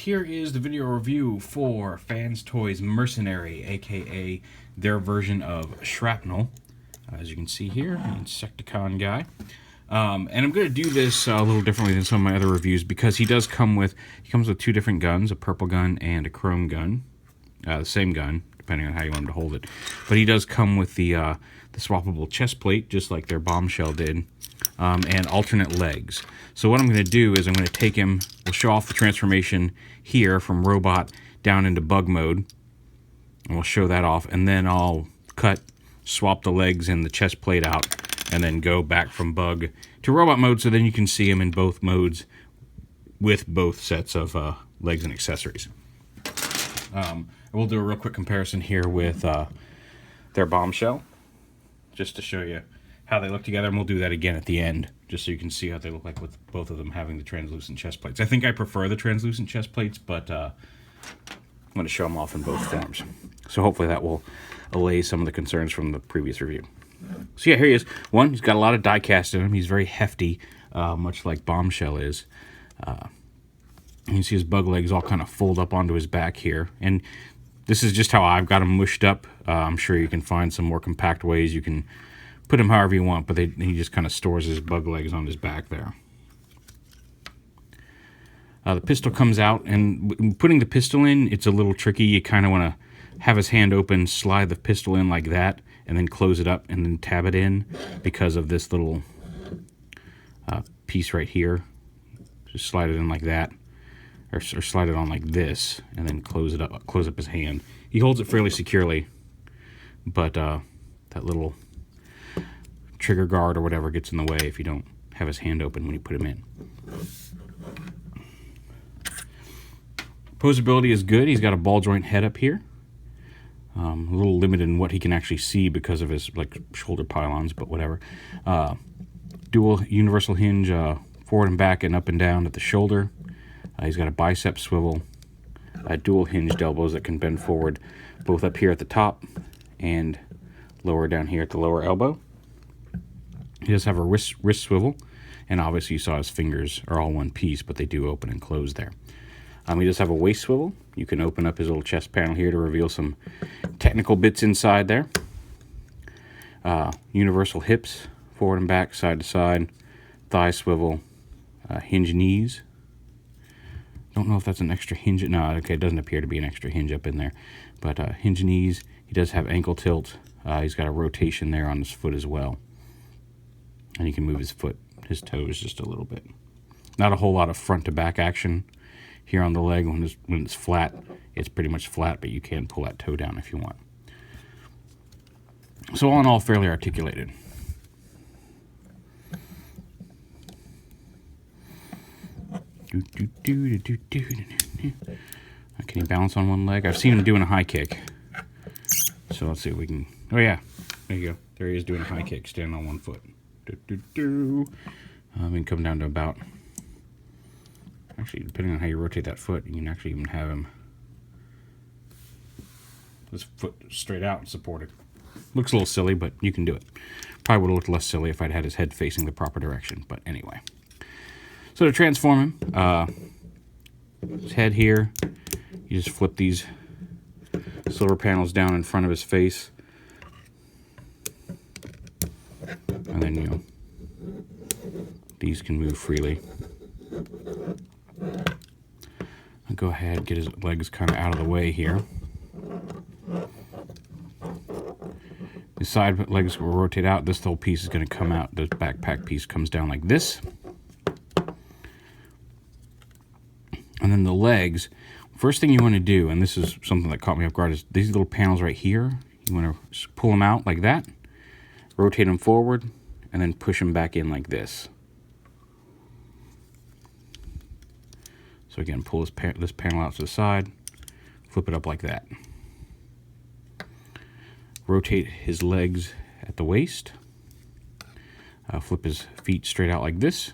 here is the video review for FansToys Mercenary, aka their version of Shrapnel. As you can see here, Insecticon guy. And I'm going to do this a little differently than some of my other reviews because he comes with two different guns, a purple gun and a chrome gun. The same gun, depending on how you want him to hold it. But he does come with the swappable chest plate, just like their bombshell did, and alternate legs. So what I'm going to do is I'm going to take him, we'll show off the transformation here from robot down into bug mode, and we'll show that off, and then I'll swap the legs and the chest plate out, and then go back from bug to robot mode, so then you can see him in both modes with both sets of legs and accessories. We'll do a real quick comparison here with their bombshell, just to show you how they look together, and we'll do that again at the end, just so you can see how they look like with both of them having the translucent chest plates. I think I prefer the translucent chest plates, but I'm going to show them off in both forms. So hopefully that will allay some of the concerns from the previous review. So yeah, here he is. One, he's got a lot of die cast in him. He's very hefty, much like Bombshell is. You can see his bug legs all kind of fold up onto his back here. And this is just how I've got him mushed up. I'm sure you can find some more compact ways. You can put him however you want, but he just kind of stores his bug legs on his back there. The pistol comes out, and putting the pistol in, it's a little tricky. You kind of want to have his hand open, slide the pistol in like that, and then close it up and then tab it in because of this little piece right here. Just slide it in like that, or slide it on like this, and then close up his hand. He holds it fairly securely, but that little trigger guard or whatever gets in the way if you don't have his hand open when you put him in. Posability is good. He's got a ball joint head up here. A little limited in what he can actually see because of his shoulder pylons, but whatever. Dual universal hinge forward and back and up and down at the shoulder. He's got a bicep swivel, dual hinged elbows that can bend forward both up here at the top and lower down here at the lower elbow. He does have a wrist swivel, and obviously you saw his fingers are all one piece, but they do open and close there. He does have a waist swivel. You can open up his little chest panel here to reveal some technical bits inside there. Universal hips, forward and back, side to side. Thigh swivel, hinge knees. Don't know if that's an extra hinge. No, okay, it doesn't appear to be an extra hinge up in there. But hinge knees. He does have ankle tilt. He's got a rotation there on his foot as well. And he can move his toes just a little bit. Not a whole lot of front to back action here on the leg. When it's flat, it's pretty much flat, but you can pull that toe down if you want. So all in all, fairly articulated. Can he balance on one leg? I've seen him doing a high kick. So let's see if we can... Oh yeah, there you go. There he is doing a high kick, standing on one foot. We can come down to about... Actually, depending on how you rotate that foot, you can actually even have him his foot straight out and supported. Looks a little silly, but you can do it. Probably would have looked less silly if I'd had his head facing the proper direction, but anyway. So to transform him, his head here, you just flip these silver panels down in front of his face. And then, these can move freely. I'll go ahead and get his legs kind of out of the way here. His side legs will rotate out. This whole piece is going to come out. This backpack piece comes down like this. And then the legs, first thing you want to do, and this is something that caught me off guard, is these little panels right here. You want to pull them out like that, rotate them forward, and then push them back in like this. So again, pull this panel out to the side, flip it up like that. Rotate his legs at the waist. Flip his feet straight out like this.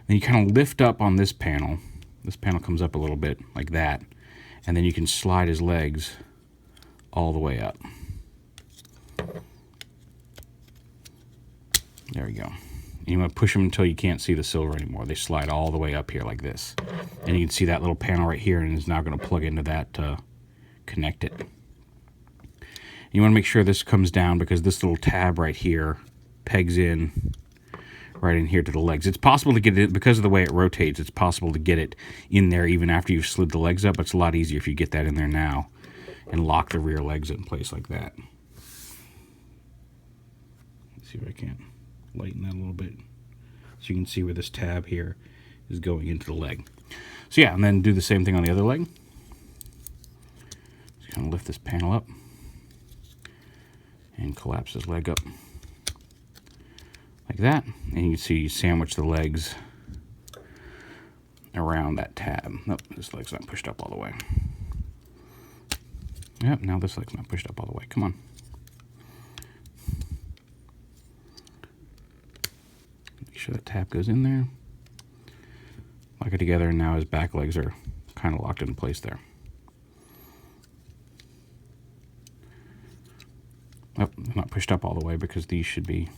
Then you kind of lift up on this panel. This panel comes up a little bit like that. And then you can slide his legs all the way up. There we go. And you want to push them until you can't see the silver anymore. They slide all the way up here like this. And you can see that little panel right here, and it's now going to plug into that to connect it. You want to make sure this comes down because this little tab right here pegs in right in here to the legs. It's possible to get it, because of the way it rotates, it's possible to get it in there even after you've slid the legs up. It's a lot easier if you get that in there now and lock the rear legs in place like that. Let's see if I can lighten that a little bit so you can see where this tab here is going into the leg. So yeah, and then do the same thing on the other leg. Just kind of lift this panel up and collapse this leg up like that, and you can see you sandwich the legs around that tab. Nope, this leg's not pushed up all the way. Yep, now this leg's not pushed up all the way. Come on. Make sure that tab goes in there. Lock it together, and now his back legs are kind of locked in place there. Oh, they're not pushed up all the way because these should be.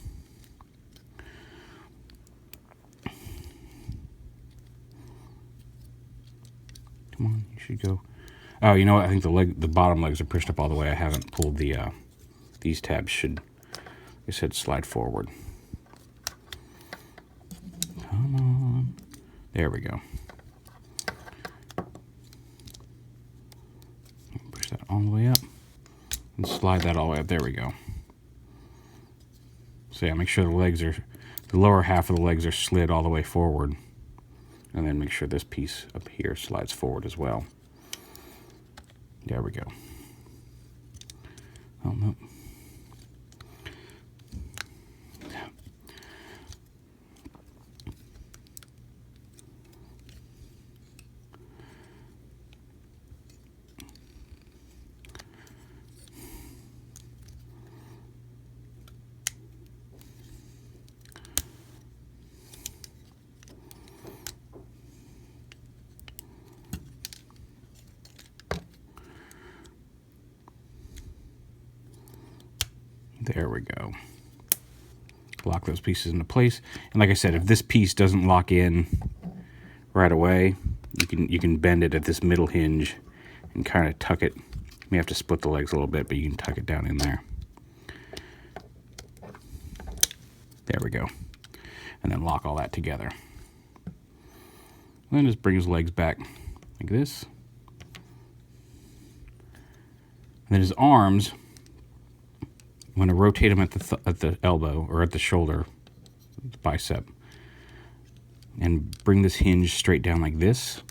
Come on, you should go. Oh, you know what? I think the bottom legs are pushed up all the way. I haven't pulled the. These tabs should, like I said, slide forward. Come on. There we go. Push that all the way up. And slide that all the way up. There we go. So yeah, make sure the lower half of the legs are slid all the way forward. And then make sure this piece up here slides forward as well. There we go. Oh, no. There we go. Lock those pieces into place. And like I said, if this piece doesn't lock in right away, you can bend it at this middle hinge and kind of tuck it. You may have to split the legs a little bit, but you can tuck it down in there. There we go. And then lock all that together. And then just bring his legs back like this. And then his arms, I'm going to rotate them at the elbow or at the shoulder, the bicep, and bring this hinge straight down like this.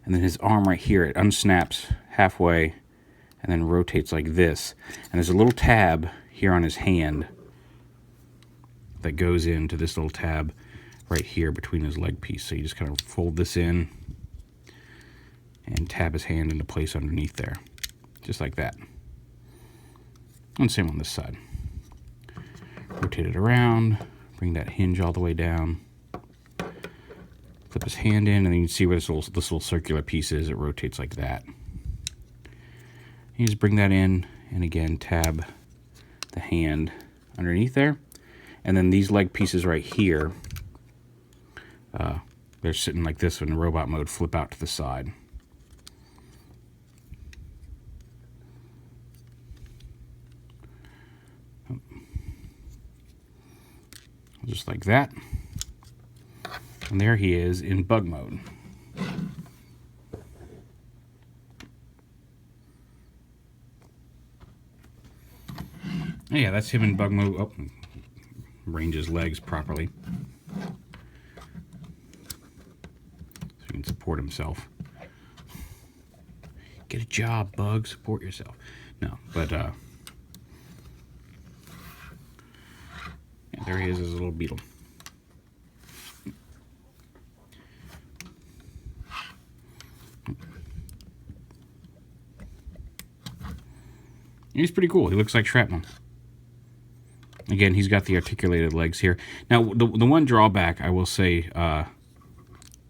And then his arm right here, it unsnaps halfway and then rotates like this. And there's a little tab here on his hand that goes into this little tab right here between his leg piece. So you just kind of fold this in and tab his hand into place underneath there, just like that. And same on this side. Rotate it around, bring that hinge all the way down, flip his hand in, and then you can see where this little circular piece is. It rotates like that. You just bring that in, and again, tab the hand underneath there. And then these leg pieces right here, they're sitting like this in robot mode, flip out to the side. Just like that. And there he is in bug mode. Yeah, that's him in bug mode. Oh, range his legs properly, so he can support himself. Get a job, Bug. Support yourself. No, but yeah, there he is as a little beetle. He's pretty cool. He looks like shrapnel. Again, he's got the articulated legs here. Now, the one drawback I will say, and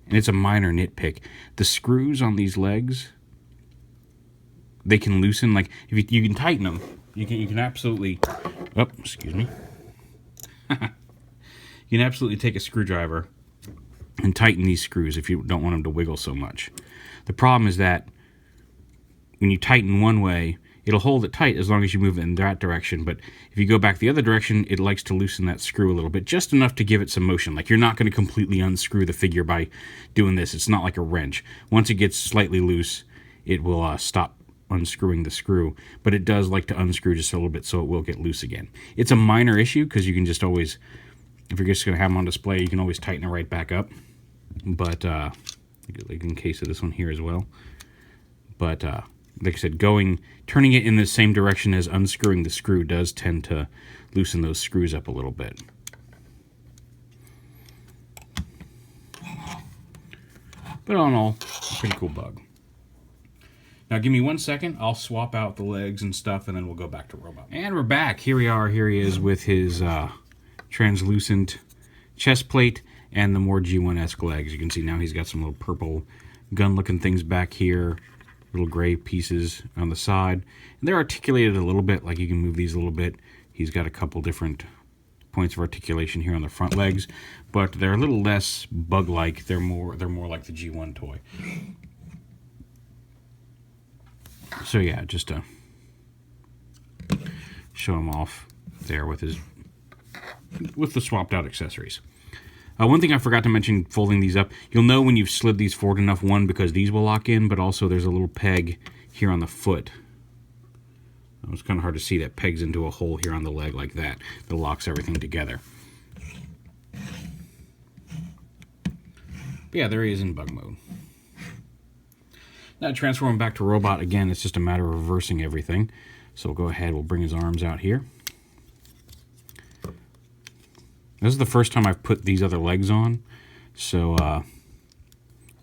it's a minor nitpick, the screws on these legs, they can loosen. Like if you can tighten them, you can absolutely. Oh, excuse me. you can absolutely take a screwdriver and tighten these screws if you don't want them to wiggle so much. The problem is that when you tighten one way, it'll hold it tight as long as you move it in that direction, but if you go back the other direction, it likes to loosen that screw a little bit, just enough to give it some motion. Like, you're not going to completely unscrew the figure by doing this. It's not like a wrench. Once it gets slightly loose, it will stop unscrewing the screw, but it does like to unscrew just a little bit, so it will get loose again. It's a minor issue because you can just always, if you're just going to have them on display, you can always tighten it right back up. But like in case of this one here as well. But like I said, turning it in the same direction as unscrewing the screw does tend to loosen those screws up a little bit. But all in all, a pretty cool bug. Now give me 1 second, I'll swap out the legs and stuff, and then we'll go back to Robot. And we're back. Here we are. Here he is with his translucent chest plate and the more G1-esque legs. You can see now he's got some little purple gun-looking things back here, little gray pieces on the side. And they're articulated a little bit, like you can move these a little bit. He's got a couple different points of articulation here on the front legs, but they're a little less bug-like. They're more like the G1 toy. So yeah, just to show him off there with the swapped out accessories. One thing I forgot to mention folding these up, you'll know when you've slid these forward enough, one, because these will lock in, but also there's a little peg here on the foot. It's kind of hard to see, that pegs into a hole here on the leg like that locks everything together. But yeah, there he is in bug mode. Now to transform him back to robot, again, it's just a matter of reversing everything. So we'll go ahead, we'll bring his arms out here. This is the first time I've put these other legs on, so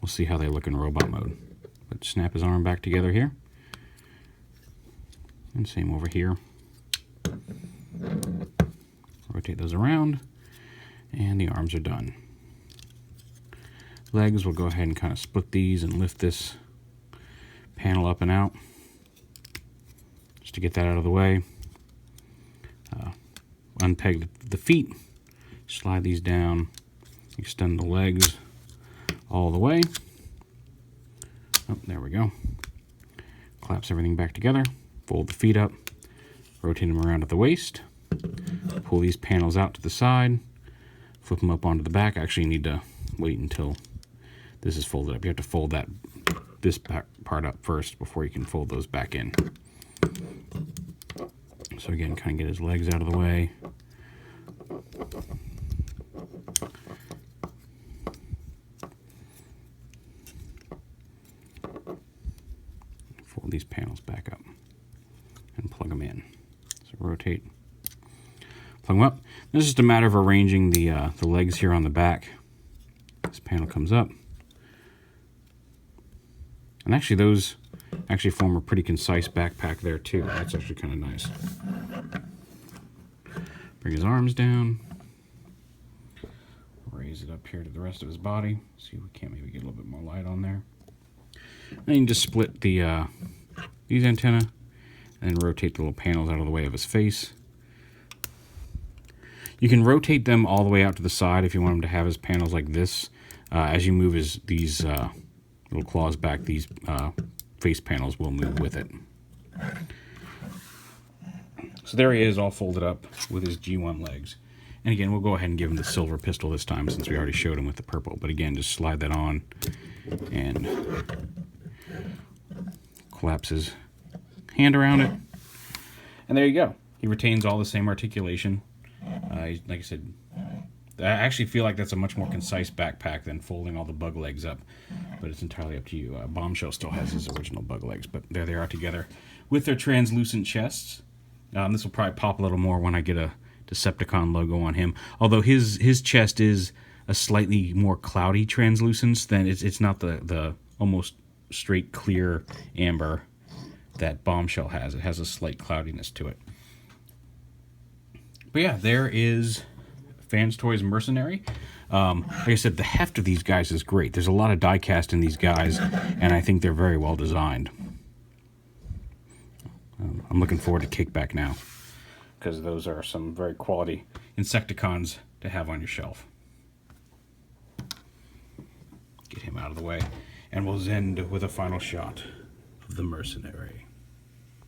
we'll see how they look in robot mode. But snap his arm back together here. And same over here. Rotate those around, and the arms are done. Legs, we'll go ahead and kind of split these and lift this panel up and out, just to get that out of the way. Unpeg the feet, slide these down, extend the legs all the way. Oh, there we go. Collapse everything back together, fold the feet up, rotate them around at the waist, pull these panels out to the side, flip them up onto the back. Actually, you need to wait until this is folded up. You have to fold this part up first before you can fold those back in. So again, kind of get his legs out of the way. Fold these panels back up and plug them in. So rotate, plug them up. This is just a matter of arranging the legs here on the back. This panel comes up. And actually those actually form a pretty concise backpack there too. That's actually kind of nice. Bring his arms down. Raise it up here to the rest of his body. See if we can't maybe get a little bit more light on there. And you can just split the these antennae and rotate the little panels out of the way of his face. You can rotate them all the way out to the side if you want him to have his panels like this. As you move these little claws back, these face panels will move with it. So there he is, all folded up with his G1 legs. And again, we'll go ahead and give him the silver pistol this time, since we already showed him with the purple. But again, just slide that on and collapse his hand around it. And there you go. He retains all the same articulation. Like I said, I actually feel like that's a much more concise backpack than folding all the bug legs up, but it's entirely up to you. Bombshell still has his original bug legs, but there they are together with their translucent chests. This will probably pop a little more when I get a Decepticon logo on him, although his chest is a slightly more cloudy translucence than it's not the almost straight clear amber that Bombshell has. It has a slight cloudiness to it. But yeah, there is FansToys Mercenary. Like I said, the heft of these guys is great. There's a lot of die cast in these guys, and I think they're very well designed. I'm looking forward to Kickback now, because those are some very quality Insecticons to have on your shelf. Get him out of the way, and we'll end with a final shot of the Mercenary.